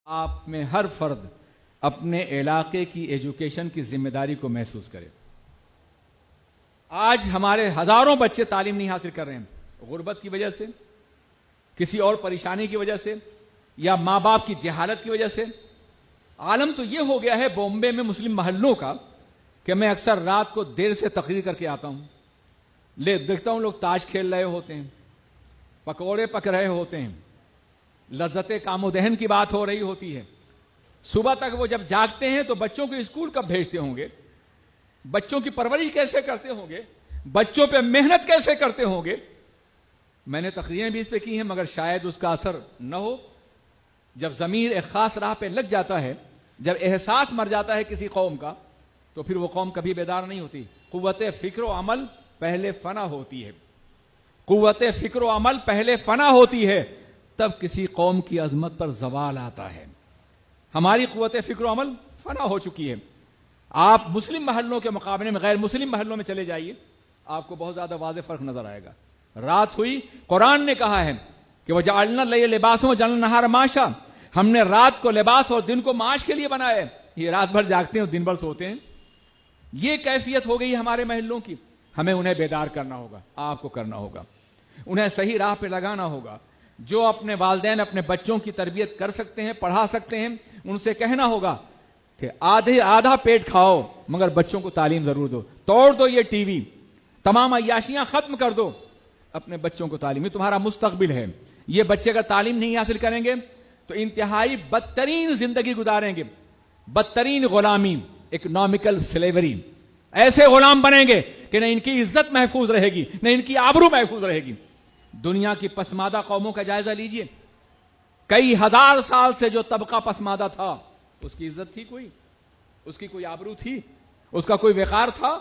آپ میں ہر فرد اپنے علاقے کی ایجوکیشن کی ذمہ داری کو محسوس کرے۔ آج ہمارے ہزاروں بچے تعلیم نہیں حاصل کر رہے ہیں، غربت کی وجہ سے، کسی اور پریشانی کی وجہ سے، یا ماں باپ کی جہالت کی وجہ سے۔ عالم تو یہ ہو گیا ہے بامبے میں مسلم محلوں کا کہ میں اکثر رات کو دیر سے تقریر کر کے آتا ہوں، دیکھتا ہوں لوگ تاش کھیل رہے ہوتے ہیں، پکوڑے پک رہے ہوتے ہیں، لذت کام و دہن کی بات ہو رہی ہوتی ہے۔ صبح تک وہ جب جاگتے ہیں تو بچوں کو اسکول کب بھیجتے ہوں گے، بچوں کی پرورش کیسے کرتے ہوں گے، بچوں پہ محنت کیسے کرتے ہوں گے۔ میں نے تقریریں بھی اس پہ کی ہیں، مگر شاید اس کا اثر نہ ہو۔ جب ضمیر ایک خاص راہ پہ لگ جاتا ہے، جب احساس مر جاتا ہے کسی قوم کا، تو پھر وہ قوم کبھی بیدار نہیں ہوتی۔ قوت فکر و عمل پہلے فنا ہوتی ہے، قوت فکر و عمل پہلے فنا ہوتی ہے، تب کسی قوم کی عظمت پر زوال آتا ہے۔ ہماری قوت فکر و عمل فنا ہو چکی ہے۔ آپ مسلم محلوں کے مقابلے میں غیر مسلم محلوں میں چلے جائیے، آپ کو بہت زیادہ واضح فرق نظر آئے گا۔ رات ہوئی، قرآن نے کہا ہے کہ وَجَعَلْنَا اللَّيْلَ لِبَاسًا وَجَعَلْنَا النَّهَارَ مَعَاشًا، ہم نے رات کو لباس اور دن کو معاش کے لیے بنایا ہے۔ یہ رات بھر جاگتے ہیں اور دن بھر سوتے ہیں، یہ کیفیت ہو گئی ہمارے محلوں کی۔ ہمیں انہیں بیدار کرنا ہوگا، آپ کو کرنا ہوگا، انہیں صحیح راہ پہ لگانا ہوگا۔ جو اپنے والدین اپنے بچوں کی تربیت کر سکتے ہیں، پڑھا سکتے ہیں، ان سے کہنا ہوگا کہ آدھا پیٹ کھاؤ مگر بچوں کو تعلیم ضرور دو، توڑ دو یہ ٹی وی، تمام عیاشیاں ختم کر دو، اپنے بچوں کو تعلیم، یہ تمہارا مستقبل ہے۔ یہ بچے اگر تعلیم نہیں حاصل کریں گے تو انتہائی بدترین زندگی گزاریں گے، بدترین غلامی، اکنامکل سلیوری۔ ایسے غلام بنیں گے کہ نہ ان کی عزت محفوظ رہے گی، نہ ان کی آبرو محفوظ رہے گی۔ دنیا کی پسماندہ قوموں کا جائزہ لیجئے، کئی ہزار سال سے جو طبقہ پسماندہ تھا، اس کی عزت تھی کوئی؟ اس کی کوئی آبرو تھی؟ اس کا کوئی وقار تھا؟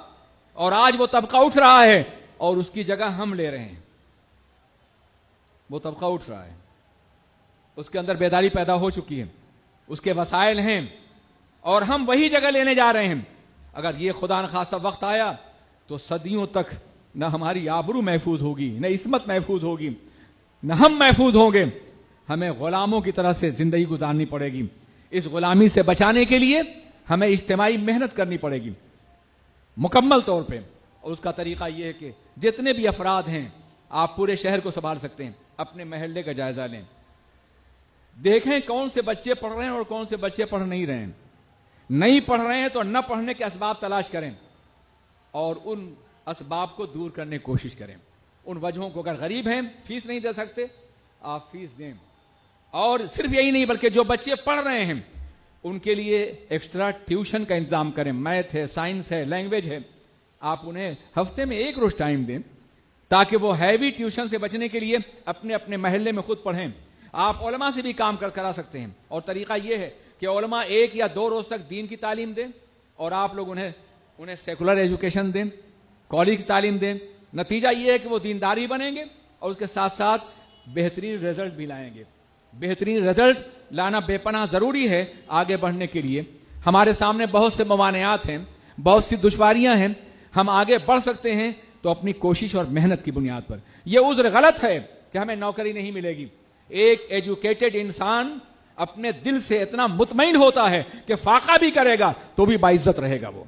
اور آج وہ طبقہ اٹھ رہا ہے اور اس کی جگہ ہم لے رہے ہیں۔ وہ طبقہ اٹھ رہا ہے، اس کے اندر بیداری پیدا ہو چکی ہے، اس کے وسائل ہیں، اور ہم وہی جگہ لینے جا رہے ہیں۔ اگر یہ خدا نخواستہ وقت آیا تو صدیوں تک نہ ہماری آبرو محفوظ ہوگی، نہ عصمت محفوظ ہوگی، نہ ہم محفوظ ہوں گے۔ ہمیں غلاموں کی طرح سے زندگی گزارنی پڑے گی۔ اس غلامی سے بچانے کے لیے ہمیں اجتماعی محنت کرنی پڑے گی مکمل طور پہ، اور اس کا طریقہ یہ ہے کہ جتنے بھی افراد ہیں، آپ پورے شہر کو سنبھال سکتے ہیں، اپنے محلے کا جائزہ لیں، دیکھیں کون سے بچے پڑھ رہے ہیں اور کون سے بچے پڑھ نہیں رہے ہیں۔ نہیں پڑھ رہے ہیں تو نہ پڑھنے کے اسباب تلاش کریں اور ان اسباب کو دور کرنے کی کوشش کریں۔ ان وجہوں کو، اگر غریب ہیں، فیس نہیں دے سکتے، آپ فیس دیں۔ اور صرف یہی نہیں بلکہ جو بچے پڑھ رہے ہیں ان کے لیے ایکسٹرا ٹیوشن کا انتظام کریں، میتھ ہے، سائنس ہے، لینگویج ہے، آپ انہیں ہفتے میں 1 روز ٹائم دیں تاکہ وہ ہیوی ٹیوشن سے بچنے کے لیے اپنے اپنے محلے میں خود پڑھیں۔ آپ علماء سے بھی کام کرا سکتے ہیں، اور طریقہ یہ ہے کہ علماء 1 یا 2 روز تک دین کی تعلیم دیں اور آپ لوگ انہیں سیکولر ایجوکیشن دیں، کالج کی تعلیم دیں۔ نتیجہ یہ ہے کہ وہ دینداری بنیں گے اور اس کے ساتھ ساتھ بہترین رزلٹ بھی لائیں گے۔ بہترین رزلٹ لانا بے پناہ ضروری ہے آگے بڑھنے کے لیے۔ ہمارے سامنے بہت سے موانعات ہیں، بہت سی دشواریاں ہیں، ہم آگے بڑھ سکتے ہیں تو اپنی کوشش اور محنت کی بنیاد پر۔ یہ عذر غلط ہے کہ ہمیں نوکری نہیں ملے گی۔ ایک ایجوکیٹڈ انسان اپنے دل سے اتنا مطمئن ہوتا ہے کہ فاقہ بھی کرے گا تو بھی باعزت رہے گا، وہ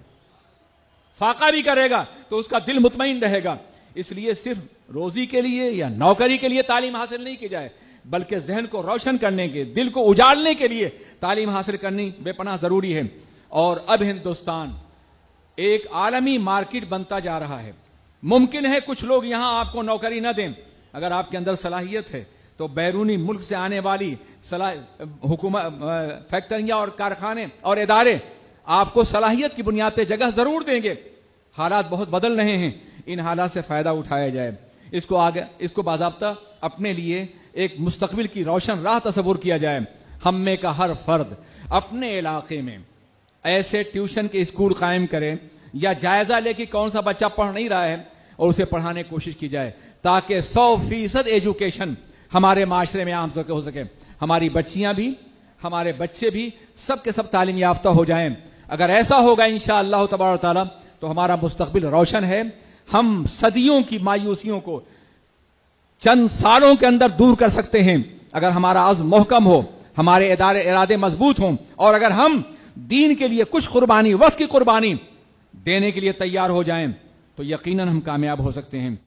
فاقہ بھی کرے گا تو اس کا دل مطمئن رہے گا۔ اس لیے صرف روزی کے لیے یا نوکری کے لیے تعلیم حاصل نہیں کی جائے، بلکہ ذہن کو روشن کرنے کے، دل کو اجالنے کے لیے تعلیم حاصل کرنی بے پناہ ضروری ہے۔ اور اب ہندوستان ایک عالمی مارکیٹ بنتا جا رہا ہے۔ ممکن ہے کچھ لوگ یہاں آپ کو نوکری نہ دیں، اگر آپ کے اندر صلاحیت ہے تو بیرونی ملک سے آنے والی حکومت، فیکٹریاں اور کارخانے اور ادارے آپ کو صلاحیت کی بنیاد پہ جگہ ضرور دیں گے۔ حالات بہت بدل رہے ہیں، ان حالات سے فائدہ اٹھایا جائے، اس کو باضابطہ اپنے لیے ایک مستقبل کی روشن راہ تصور کیا جائے۔ ہم میں کا ہر فرد اپنے علاقے میں ایسے ٹیوشن کے اسکول قائم کرے یا جائزہ لے کہ کون سا بچہ پڑھ نہیں رہا ہے اور اسے پڑھانے کی کوشش کی جائے، تاکہ 100% ایجوکیشن ہمارے معاشرے میں عام ہو سکے۔ ہماری بچیاں بھی، ہمارے بچے بھی، سب کے سب تعلیم یافتہ ہو جائیں۔ اگر ایسا ہوگا انشاءاللہ تبارک و تعالی تو ہمارا مستقبل روشن ہے۔ ہم صدیوں کی مایوسیوں کو چند سالوں کے اندر دور کر سکتے ہیں اگر ہمارا عزم محکم ہو، ہمارے ارادے مضبوط ہوں اور اگر ہم دین کے لیے کچھ قربانی، وقت کی قربانی دینے کے لیے تیار ہو جائیں تو یقیناً ہم کامیاب ہو سکتے ہیں.